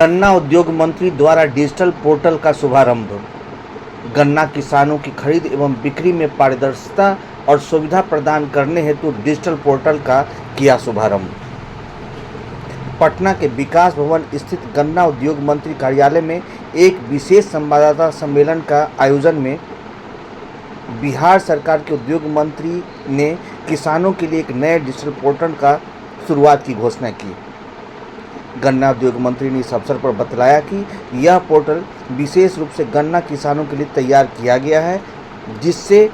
गन्ना उद्योग मंत्री द्वारा डिजिटल पोर्टल का शुभारंभ। गन्ना किसानों की खरीद एवं बिक्री में पारदर्शिता और सुविधा प्रदान करने हेतु डिजिटल पोर्टल का किया शुभारंभ। पटना के विकास भवन स्थित गन्ना उद्योग मंत्री कार्यालय में एक विशेष संवाददाता सम्मेलन का आयोजन में बिहार सरकार के उद्योग मंत्री ने किसानों के लिए एक नए डिजिटल पोर्टल का शुरुआत की घोषणा की। गन्ना उद्योग मंत्री ने इस अवसर पर बतलाया कि यह पोर्टल विशेष रूप से गन्ना किसानों के लिए तैयार किया गया है, जिससे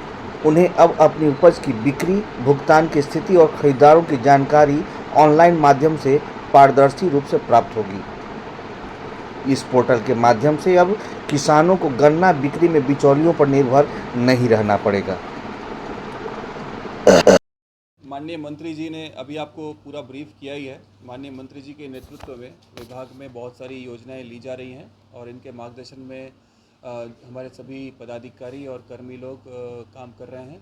उन्हें अब अपनी उपज की बिक्री, भुगतान की स्थिति और खरीदारों की जानकारी ऑनलाइन माध्यम से पारदर्शी रूप से प्राप्त होगी। इस पोर्टल के माध्यम से अब किसानों को गन्ना बिक्री में बिचौलियों पर निर्भर नहीं रहना पड़ेगा। माननीय मंत्री जी ने अभी आपको पूरा ब्रीफ किया ही है। माननीय मंत्री जी के नेतृत्व में विभाग में बहुत सारी योजनाएं ली जा रही हैं और इनके मार्गदर्शन में हमारे सभी पदाधिकारी और कर्मी लोग काम कर रहे हैं।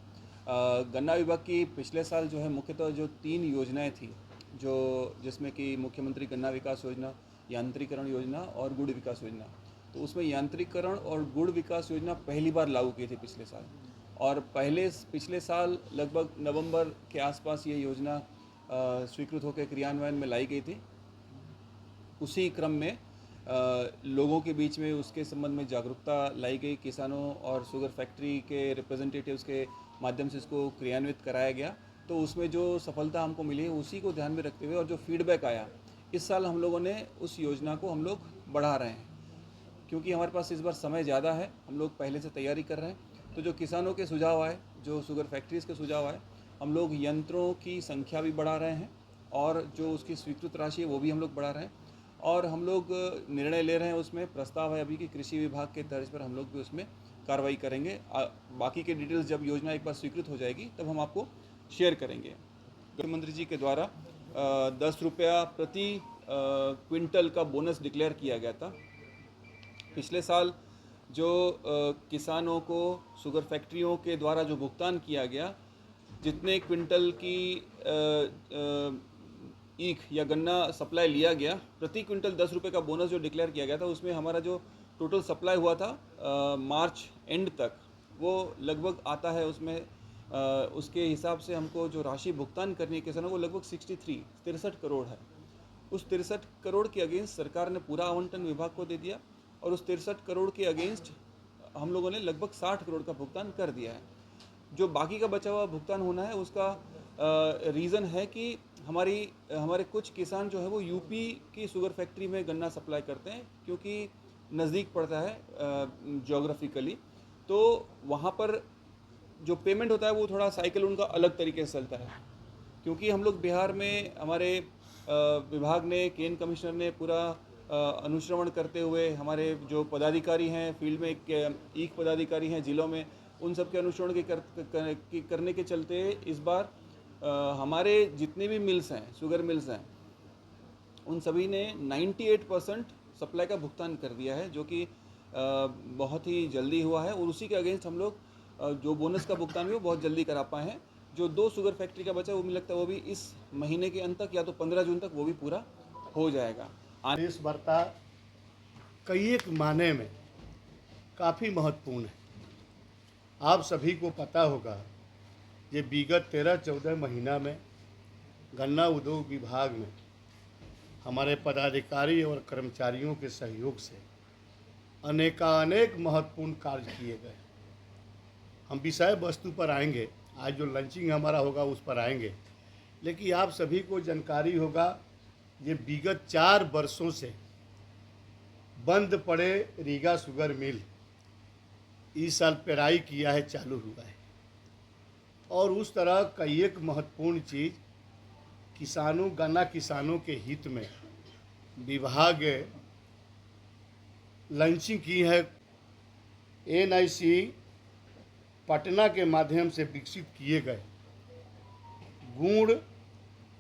गन्ना विभाग की पिछले साल जो है मुख्यतः जो 3 योजनाएं थी, जो जिसमें कि मुख्यमंत्री गन्ना विकास योजना, यांत्रिकरण योजना और गुड़ विकास योजना। तो उसमें यांत्रिकरण और गुड़ विकास योजना पहली बार लागू की थी पिछले साल, और पिछले साल लगभग नवंबर के आसपास ये योजना स्वीकृत होकर क्रियान्वयन में लाई गई थी। उसी क्रम में लोगों के बीच में उसके संबंध में जागरूकता लाई गई। किसानों और शुगर फैक्ट्री के रिप्रेजेंटेटिव्स के माध्यम से इसको क्रियान्वित कराया गया। तो उसमें जो सफलता हमको मिली उसी को ध्यान में रखते हुए और जो फीडबैक आया, इस साल हम लोगों ने उस योजना को हम लोग बढ़ा रहे हैं, क्योंकि हमारे पास इस बार समय ज़्यादा है। हम लोग पहले से तैयारी कर रहे हैं। तो जो किसानों के सुझाव आए, जो शुगर फैक्ट्रीज़ के सुझाव आए, हम लोग यंत्रों की संख्या भी बढ़ा रहे हैं और जो उसकी स्वीकृत राशि है वो भी हम लोग बढ़ा रहे हैं। और हम लोग निर्णय ले रहे हैं, उसमें प्रस्ताव है अभी कि कृषि विभाग के तर्ज पर हम लोग भी उसमें कार्रवाई करेंगे। बाकी के डिटेल्स जब योजना एक बार स्वीकृत हो जाएगी तब हम आपको शेयर करेंगे। मुख्यमंत्री जी के द्वारा 10 रुपया प्रति क्विंटल का बोनस डिक्लेयर किया गया था। पिछले साल जो किसानों को शुगर फैक्ट्रियों के द्वारा जो भुगतान किया गया, जितने क्विंटल की ईख या गन्ना सप्लाई लिया गया, प्रति क्विंटल 10 रुपये का बोनस जो डिक्लेयर किया गया था, उसमें हमारा जो टोटल सप्लाई हुआ था मार्च एंड तक, वो लगभग आता है उसमें उसके हिसाब से हमको जो राशि भुगतान करनी है किसानों को लगभग 63 करोड़ है। उस 63 करोड़ के अगेंस्ट सरकार ने पूरा आवंटन विभाग को दे दिया और उस 63 करोड़ के अगेंस्ट हम लोगों ने लगभग 60 करोड़ का भुगतान कर दिया है। जो बाकी का बचा हुआ भुगतान होना है उसका रीज़न है कि हमारे कुछ किसान जो है वो यूपी की शुगर फैक्ट्री में गन्ना सप्लाई करते हैं, क्योंकि नज़दीक पड़ता है जोग्राफिकली। तो वहाँ पर जो पेमेंट होता है वो थोड़ा साइकिल उनका अलग तरीके से चलता है, क्योंकि हम लोग बिहार में हमारे विभाग ने, केन कमिश्नर ने पूरा अनुश्रवण करते हुए, हमारे जो पदाधिकारी हैं फील्ड में, ईख पदाधिकारी हैं जिलों में, उन सब के अनुश्रवण करने के चलते इस बार हमारे जितने भी मिल्स हैं, शुगर मिल्स हैं, उन सभी ने 98% सप्लाई का भुगतान कर दिया है, जो कि बहुत ही जल्दी हुआ है। और उसी के अगेंस्ट हम लोग जो बोनस का भुगतान भी वो बहुत जल्दी करा पाए हैं। जो 2 शुगर फैक्ट्री का बचा है वो मुझे लगता है वो भी इस महीने के अंत तक या तो 15 जून तक वो भी पूरा हो जाएगा। देश वार्ता कई एक माने में काफ़ी महत्वपूर्ण है। आप सभी को पता होगा ये विगत 13-14 महीना में गन्ना उद्योग विभाग में हमारे पदाधिकारी और कर्मचारियों के सहयोग से अनेकानेक महत्वपूर्ण कार्य किए गए। हम विषय वस्तु पर आएंगे, आज जो लंचिंग हमारा होगा उस पर आएंगे, लेकिन आप सभी को जानकारी होगा ये विगत 4 वर्षों से बंद पड़े रीगा शुगर मिल इस साल पेराई किया है, चालू हुआ है। और उस तरह कई एक महत्वपूर्ण चीज़ गन्ना किसानों के हित में विभाग लॉन्चिंग की है। NIC पटना के माध्यम से विकसित किए गए गुड़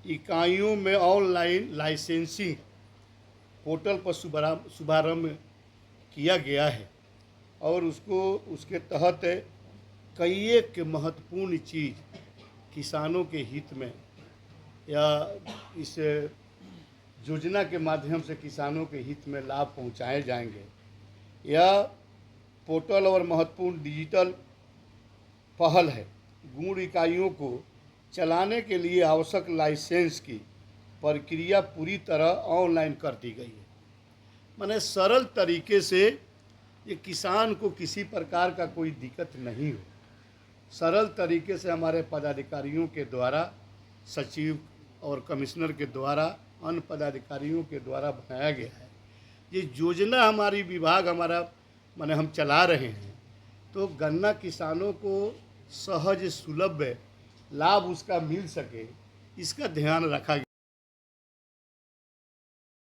इकाइयों में ऑनलाइन लाइसेंसिंग पोर्टल पर शुभारंभ किया गया है और उसके तहत कई एक महत्वपूर्ण चीज़ किसानों के हित में या इस योजना के माध्यम से किसानों के हित में लाभ पहुंचाए जाएंगे। यह पोर्टल और महत्वपूर्ण डिजिटल पहल है। गुड़ इकाइयों को चलाने के लिए आवश्यक लाइसेंस की प्रक्रिया पूरी तरह ऑनलाइन कर दी गई है। माने सरल तरीके से ये किसान को किसी प्रकार का कोई दिक्कत नहीं हो, सरल तरीके से हमारे पदाधिकारियों के द्वारा, सचिव और कमिश्नर के द्वारा, अन्य पदाधिकारियों के द्वारा बनाया गया है। ये योजना हमारी विभाग हमारा माने हम चला रहे हैं, तो गन्ना किसानों को सहज सुलभ लाभ उसका मिल सके, इसका ध्यान रखा गया।